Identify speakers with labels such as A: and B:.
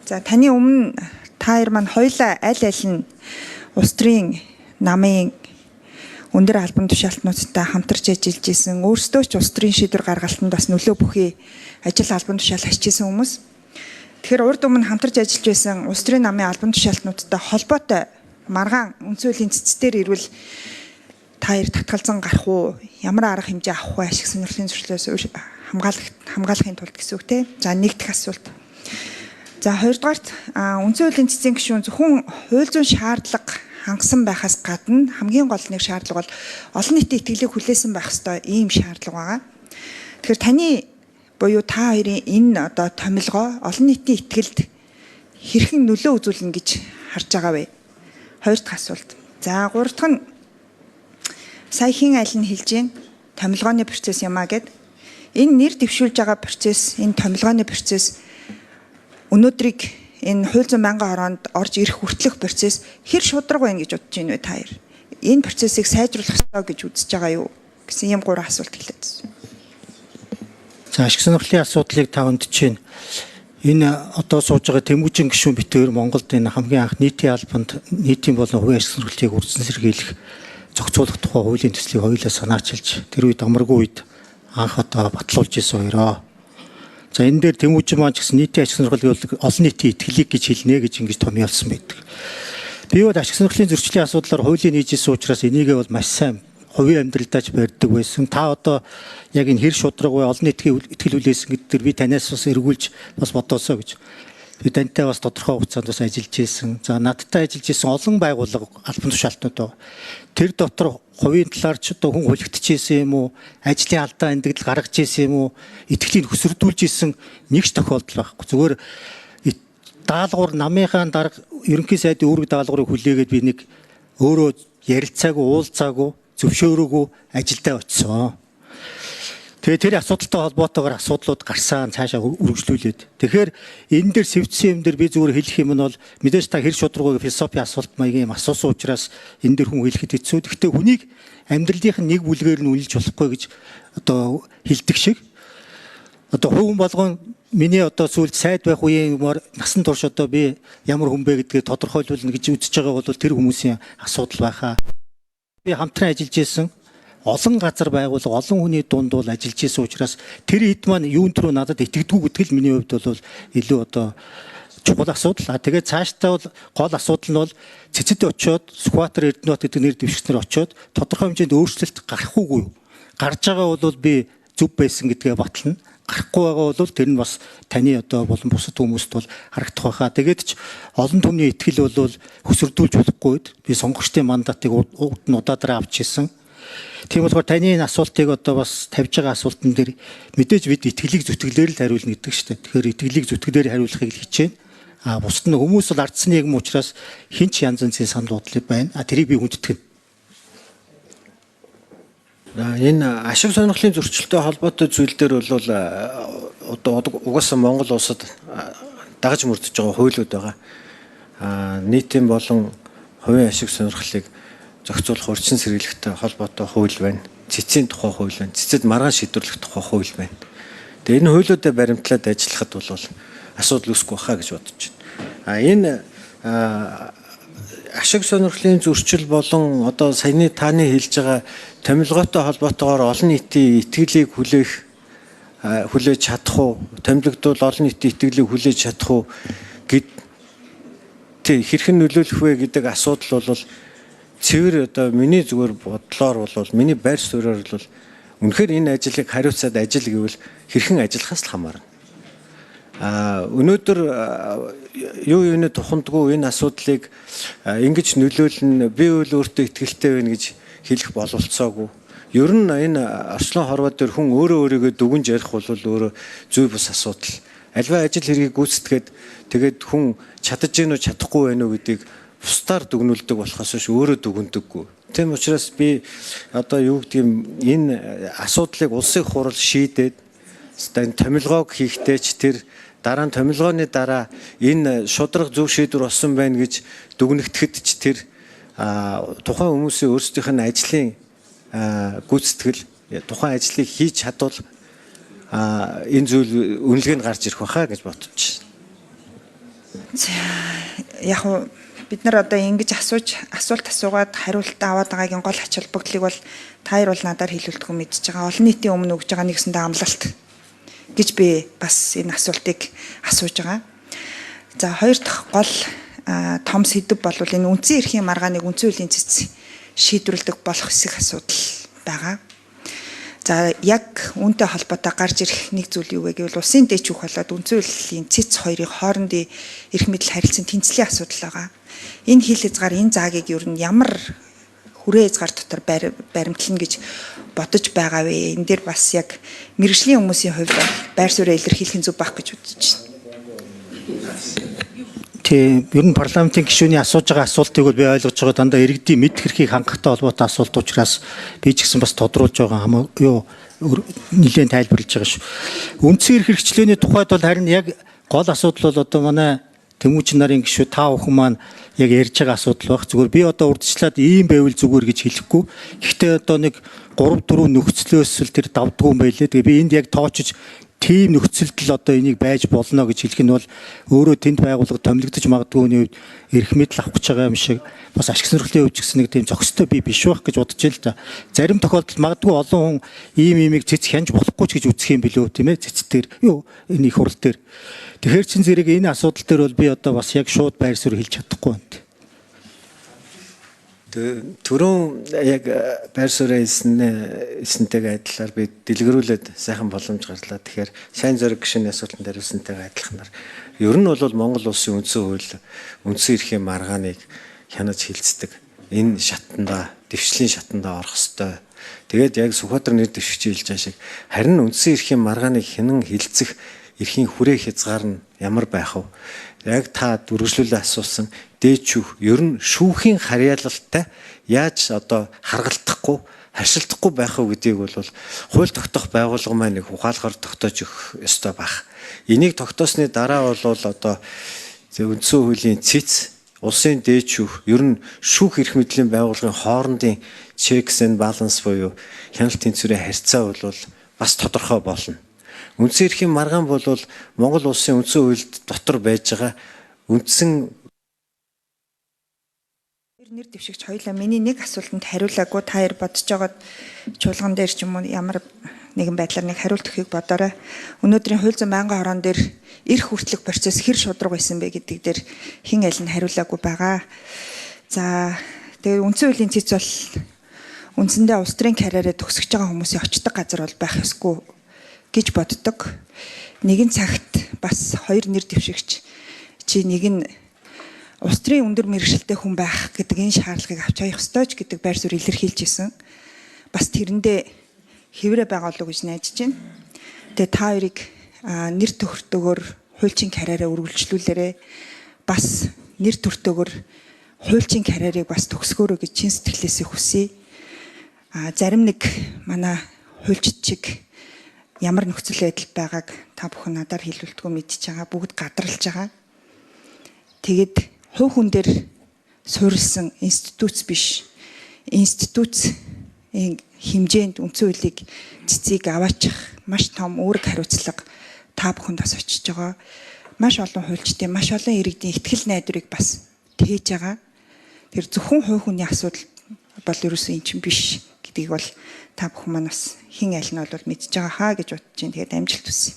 A: За таны өмнө та хоёр маань хоёулаа аль нь улс төрийн намын өндөр албан тушаалтнуудтай хамтарч ажиллаж исэн, өөрсдөө ч улс төрийн шийдвэр гаргалтанд бас нөлөө бүхий ажил албан тушаал хачижсэн хүмүүс. Тэгэхээр урд өмнө хамтарч ажиллаж байсан улс төрийн намын албан тушаалтнуудтай холбоотой маргаан үндсөлийн цэцээр ирвэл та хоёр татгалзан гарах уу, ямар арга хэмжээ авах вэ, ашиг сонирхлын зөрчлөөс хамгаалахын тулд гэсэн үг те. За нэг дэх асуулт. За хоёрдугаарт үндсэн хуулийн цэцэн гишүүн зөвхөн хууль зүйн шаардлага хангасан байхаас гадна хамгийн гол нэг шаардлага бол олон нийтийн итгэлийг хүлээсэн байх ёстой ийм шаардлага байгаа. Тэгэхээр таны буюу та хоёрын энэ одоо томилгоо олон нийтийн итгэлд хэрхэн нөлөө үзүүлнэ гэж харж байгаа вэ? Хоёр дахь асуулт. За гурав дахь нь саяхан аль нь хэлж гин томилгооны процесс юмаа гэд энэ нэр дэвшүүлж байгаа процесс, энэ томилгооны процесс өнөөдрийг энэ хууль зүйн байнгын хороонд орж ирэх хүртэлх процесс хэр шударга байна гэж бодож байна вэ та хоёр? Энэ процессыг сайжруулах ёстой гэж үзэж байгаа юу гэсэн ийм гурван асуулт хэлээд.
B: За ашиг сонирхлын асуудлыг та өндж чинь энэ одоо сууж байгаа Тэмүүжин гишүүн битээр Монголд энэ хамгийн анх нийтийн албанд нийтийн болон хувийн ашиг сонирхлыг үрдсэн сэргийлэх зохицуулах тухай хуулийн төслийг хоёулаа санаачилж тэр үед амаргүй үед анх одоо батлуулж исэн хоёроо. За энэ дээр Тэмүүжин маань ч гэсэн нийтийн ашиг сонирхлыг олон нийтийн итгэлийг гэж хэлнэ гэж ингэж томьёолсон байдаг. Би бол ашиг сонирхлын зөрчлийн асуудлаар хуулийн нийжсэн учраас энийгээ бол маш сайн хувийн амьдралдаач барьдаг байсан. Та одоо яг энэ хэр шударга вэ, олон нийтийн итгэл хүлээсэн гэдэг би танаас бас эргүүлж бас бодоосоо гэж. Би тантай бас тодорхой хугацаанд бас ажиллаж ирсэн. За надтай ажиллаж ирсэн олон байгууллага албан тушаалтнууд байна. Тэр дотор хувийн талаар ч одоо хүн хүлэгдэжсэн юм уу, ажлын алдаа эндэгдэл гаргаж ирсэн юм уу, итгэлийг хөсөрдүүлж ирсэн нэг ч тохиолдол байхгүй. Зүгээр даалгавар намынхаа дарга ерөнхий сайдын үүрэг даалгаврыг хүлээгээд би нэг өөрөө ярилцаагүй, уулзаагүй, зөвшөөрөөгүй ажилдаа очисон. Тэгээ тэр асуудалтай холбоотойгоор асуудлууд гарсан цаашаа үргэлжлүүлээд. Тэгэхээр энэ дээр сэвдсэн юм дээр би зүгээр хэлэх юм нь бол мэдээж та хэр шударгууг философи асуулт маягийн юм асуусан учраас энэ дээр хүн хэлэхэд хэцүү. Гэхдээ хүнийг амьдралынх нь нэг бүлгээр нь үнэлж болохгүй гэж одоо хэлдэг шиг. Одоо хувин болгон миний одоо сүүлд сайд байх үеийн насан турш одоо би ямар хүн бэ гэдгийг тодорхойлуулна гэж үзэж байгаа бол тэр хүмүүсийн асуудал байхаа. Би хамтран ажиллаж байсан олон газар байгууллага, олон хүний дунд бол ажиллаж исэн учраас тэр хэд маань юун төрөө надад итгэдэггүй гэдэг л миний хувьд бол илүү одоо чухал асуудал. Тэгээд цаашдаа бол гол асуудал нь бол цэцэд очиод Сүхбаатар Эрдэнэбат гэдэг нэр дэвшигчнэр очиод тодорхой хэмжээнд өөрчлөлт гарах уугүй юу? Гарч байгаа бол би зөв байсан гэдгээ батлана. Гарахгүй байгаа бол тэр нь бас таны одоо болон бусад хүмүүст бол харагдах байхаа. Тэгээд ч олон түмний итгэл бол хөсөрдүүлж болохгүй би сонгогчдын мандатыг удаадраа авч ирсэн. Тийм болохоор таны энэ асуултыг одоо бас тавьж байгаа асуултан дээр мэдээж бид итгэлийг зүтгэлээр л хариулна гэдэг шүү дээ. Тэгэхээр итгэлийг зүтгэлээр хариулахыг л хичээнэ. Бусад нь хүмүүс бол ардсан нэгэн учраас хин ч янз янзын санал бодлыг байна. Тэрийг би хүндэтгэв.
C: Энэ ашиг сонирхлын зөрчилтэй холбоотой зүйл дээр бол одоо угаасаа Монгол улсад дагаж мөрдөж байгаа хуулиуд байгаа. Нийтийн болон хувийн ашиг сонирхлыг зохицуулах урьдчилан сэргийлэхтэй холбоотой хууль байна. Цэцийн тухай хууль байна. Цэцэд маргаан шийдвэрлэх тухай хууль байна. Тэгээ энэ хуулиудаа баримтлаад ажиллахад бол асуудал үүсэхгүй байхаа гэж бодож байна. Энэ ашиг сонирхлын зөрчил болон одоо саяны таны хэлж байгаа томилгоотой холбоотойгоор олон нийтийн итгэлийг хүлээж чадах уу, томилогдвол олон нийтийн итгэлийг хүлээж чадах уу гэд хэрхэн нөлөөлөх вэ гэдэг асуудал бол цэвэр одоо миний зүгээр бодлоор бол миний байр суурьаар бол үнэхээр энэ ажлыг хариуцаад ажил гэвэл хэрхэн ажиллахаас л хамаарна. Өнөөдөр юу юуны тухандгүй энэ асуудлыг ингэж нөлөөлнө би үл өөртөө итгэлтэй байна гэж хэлэх бололцоогүй. Ер нь энэ орчлон хорвоо дээр хүн өөрөө өөрийгөө дүгнж ярих бол өөрөө зүй бус асуудал. Альва ажил хэргийг гүйцэтгээд тэгээд хүн чадаж гэнэ үү чадахгүй байна уу гэдгийг бусдаар дүгнүүлдэг болохоос биш өөрөө дүгнэдэггүй. Тийм учраас би одоо юу гэдгийг энэ асуудлыг улсын хурал шийдээд энэ томилгоог хийхдээ ч тэр дараа нь томилгооны дараа энэ шударга зөв шийдвэр болсон байна гэж дүгнэгдэхэд ч тэр тухайн хүмүүсийн өөрсдийнх нь ажлын гүйцэтгэл тухайн ажлыг хийж чадвал энэ зүйл үнэлгээ нь гарч ирэх байхаа гэж бодож байна.
A: Яг уу бид нар одоо ингэж асуулт асуугаад хариулт аваад байгаагийн гол ач холбогдлыг бол та хоёр бол надаар хэлүүлдэг юм мэдж байгаа. Олон нийтийн өмнө өгж байгаа нэгсэндээ амлалт гэж би бас энэ асуултыг асууж байгаа. За хоёр дахь гол том сэдэв бол энэ үндсэн эрхийн маргааныг үндсэн хуулийн цэц шийдвэрлэдэг болох хэсэг асуудал байгаа. За яг үүнтэй холбоотой гарч ирэх нэг зүйл юу вэ гэвэл улсын дэд шүүх болоод үндсэн хуулийн цэц хоёрын хоорондын эрх мэдэл харилцан тэнцлийн асуудал байгаа. Энэ хил хязгаар энэ заагийг ер нь ямар хүрээ хязгаар дотор баримтлана гэж бодож байгаа вэ? Энэ дээр бас яг мэргэжлийн хүмүүсийн хувьд байр суурь илэрхийлэх зүг байх гэж бодож байна.
B: Тийм, ер нь парламентын гишүүний асууж байгаа асуултыг бол би ойлгож байгаа дандаа иргэдийн мэд хэрхийг хангахтай холбоотой асуулт учраас би ч гэсэн бас тодруулж байгаа нэлээд тайлбарлаж байгаа шүү. Үндсэн эрх хэрэгчлээний тухайд бол харин яг гол асуудал бол одоо манай Тэмүүжин нарын гишүү та бүхэн маань яг ярьж байгаа асуудал байх. Зүгээр би одоо урдчлаад ийм байвал зүгээр гэж хэлэхгүй. Гэхдээ одоо нэг 3-4 нөхцлөөс л тэр давдгүй юм байлээ. Тэгээ би энд яг тоочж тийм нөхцөлд л одоо энийг байж болно гэж хэлэх нь бол өөрөө тэнд байгууллага томилогдож магадгүйний үед эрх мэдэл авах гэж байгаа юм шиг бас ашиг сонирхлын хувьд ч гэсэн нэг тийм зохистой би биш байх гэж бодож л та. Зарим тохиолдолд магадгүй олон хүн иймийг цэц хянж болохгүй ч гэж үзэх юм билүү тийм ээ цэц дээр энэ их хурал дээр. Тэгэхээр чин зэрэг энэ асуудал дээр бол би одоо бас яг шууд байр суурь хэлж чадахгүй байна.
C: Түрүүн яг байр суурь хэлсэнтэйгээ адилаар би дэлгэрүүлээд сайхан боломж гарлаа. Тэгэхээр сайн зориг гишүүний асуултанд хариулсантэйгээ адилханаар ер нь бол Монгол улсын үндсэн хууль үндсэн эрхийн маргааныг хянаж хилцдэг. Энэ шатанда, дэвшлийн шатанда орох ёстой. Тэгээд яг Сүхбаатар нэр дэвшигч хэлж байгаа шиг харин үндсэн эрхийн маргааныг хянан хилцэх эрхийн хүрээ хязгаар нь ямар байх вэ? Яг та үргэлжлүүлээ асуусан дээд шүүх ер нь шүүхийн харьяалалтай яаж одоо харгалдахгүй харшилдахгүй байх вэ гэдгийг бол хууль тогтоох байгууллага маань нэг ухаалгаар тогтоож өгөх ёстой байх. Энийг тогтоосны дараа бол одоо үндсэн хуулийн цэц улсын дээд шүүх ер нь шүүх эрх мэдлийн байгууллагын хоорондын checks and balance буюу хяналт тэнцвэрийн харьцаа бол бас тодорхой болно. Үндсэн эрхийн маргаан бол Монгол улсын үндсэн хуульд дотор байж байгаа үндсэн
A: нэр дэвшигч хоёлаа миний нэг асуултанд хариулаагүй та хоёр бодож байгаа чуулган дээр ч юм уу ямар нэгэн байдлаар нэг хариулт өгөхийг бодоорой. Өнөөдрийн хууль зүйн байнгын хорон дээр эрх хүртэлх процесс хэр шудраг байсан бэ гэдэг дээр хэн аль нь хариулаагүй байгаа. За тэгээд үндсэн хуулийн цэц бол үндсэндээ улс төрийн карьераа төгсөж байгаа хүмүүсийн очдог газар бол байх ёсгүй гэж боддог. Нэгэн цагт бас хоёр нэр дэвшигч чи нэг нь улс төрийн өндөр мэргэжилтэй хүн байх гэдэг энэ шаардлагыг авч явах ёстой ч гэдэг байр суурь илэрхийлж исэн. Бас тэрэндээ хэврээ байгаа болов уу гэж найдаж байна. Тэгээ та хоёрыг нэр төртөгөөр хуульчийн карьераа үргэлжлүүлээрэй. Бас нэр төртөгөөр хуульчийн карьерийг бас төгсгөөрэй гэж чин сэтгэлээсээ хүсье. Зарим нэг манай хуульчид чиг ямар нөхцөл байдал байгааг та бүхэн надаар хэлүүлдэггүй мэдчихэж байгаа. Бүгд гадралж байгаа. Тэгэд хувь хүн дээр суурилсан институт биш. Институт хэмжээнд үндсэн хуулийг цэцгийг аваачих маш том үүрэг хариуцлага та бүхэнд бас очиж байгаа. Маш олон хуульчдын, маш олон иргэдийн ихтгэл найдварыг бас тээж байгаа. Тэр зөвхөн хувь хүний асуудал бол ерөөсөө эн чинь биш гэдгийг бол та бүхэн маань бас хэн аль нь бол мэдж байгаа хаа гэж бодож байна. Тэгээд амжилт хүсье.